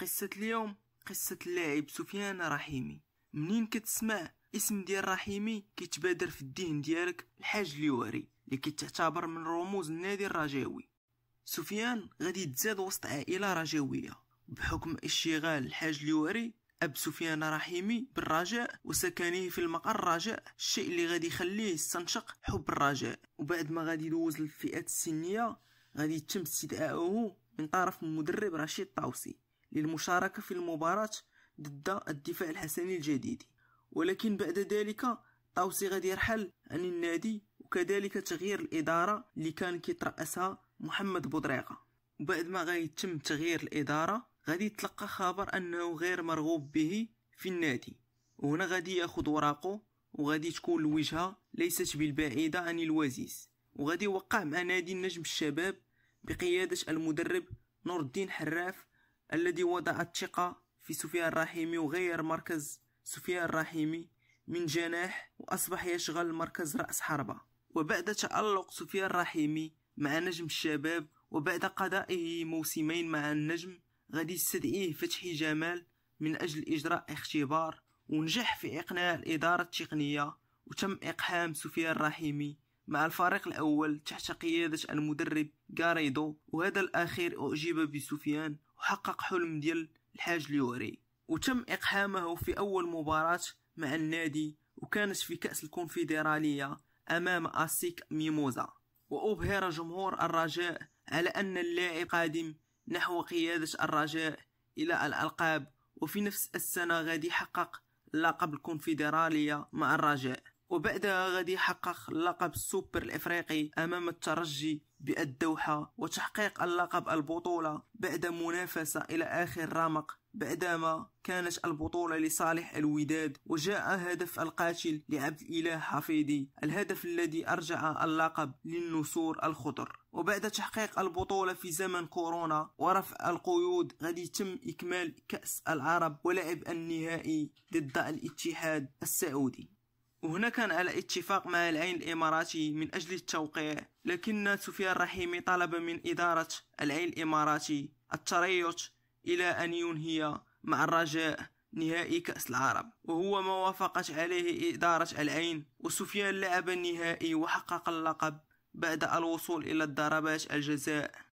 قصة اليوم قصة اللاعب سفيان رحيمي. منين كتسمع اسم ديال رحيمي كيتبادر في الذهن ديالك الحاج اليواري اللي كتعتبر من رموز النادي الرجاوي. سفيان غادي يتزاد وسط عائلة رجاوية بحكم اشتغال الحاج اليواري أب سفيان رحيمي بالرجاء وسكنه في المقر الرجاء، الشيء اللي غادي يخليه يستنشق حب الرجاء. وبعد ما غادي يدوز للفئات السنية غادي يتم استدعائه من طرف المدرب رشيد طاوسي للمشاركة في المباراة ضد الدفاع الحسني الجديد. ولكن بعد ذلك طاوسي غادي يرحل عن النادي، وكذلك تغيير الإدارة اللي كان كيترأسها محمد بودريقة. وبعد ما غادي يتم تغيير الإدارة غادي يتلقى خبر أنه غير مرغوب به في النادي، وهنا غادي ياخذ وراقه وغادي تكون الوجهة ليست بالبعيدة عن الوزيز، وغادي يوقع مع نادي النجم الشباب بقيادة المدرب نور الدين حراف الذي وضع الثقة في سفيان رحيمي وغير مركز سفيان رحيمي من جناح وأصبح يشغل مركز رأس حربة. وبعد تألق سفيان رحيمي مع نجم الشباب وبعد قضائه موسمين مع النجم غادي يستدعيه فتحي جمال من أجل إجراء اختبار، ونجح في إقناع الإدارة التقنية وتم إقحام سفيان رحيمي مع الفريق الأول تحت قيادة المدرب غاريدو، وهذا الأخير أعجب بسفيان وحقق حلم ديال الحاج اليواري وتم إقحامه في أول مباراة مع النادي، وكانت في كأس الكونفدرالية أمام أسيك ميموزا. وأبهر جمهور الرجاء على أن اللاعب قادم نحو قيادة الرجاء إلى الألقاب، وفي نفس السنة غادي يحقق لقب الكونفدرالية مع الرجاء، وبعدها غادي يحقق لقب السوبر الإفريقي أمام الترجي بالدوحة، وتحقيق اللقب البطولة بعد منافسة إلى آخر رمق بعدما كانت البطولة لصالح الوداد، وجاء هدف القاتل لعبد الإله حفيظي، الهدف الذي أرجع اللقب للنسور الخضر. وبعد تحقيق البطولة في زمن كورونا ورفع القيود غادي يتم إكمال كأس العرب ولعب النهائي ضد الاتحاد السعودي، وهنا كان على اتفاق مع العين الإماراتي من أجل التوقيع، لكن سفيان رحيمي طلب من إدارة العين الإماراتي التريث إلى أن ينهي مع الرجاء نهائي كأس العرب، وهو ما وافقت عليه إدارة العين. وسفيان لعب النهائي وحقق اللقب بعد الوصول إلى ضربات الجزاء.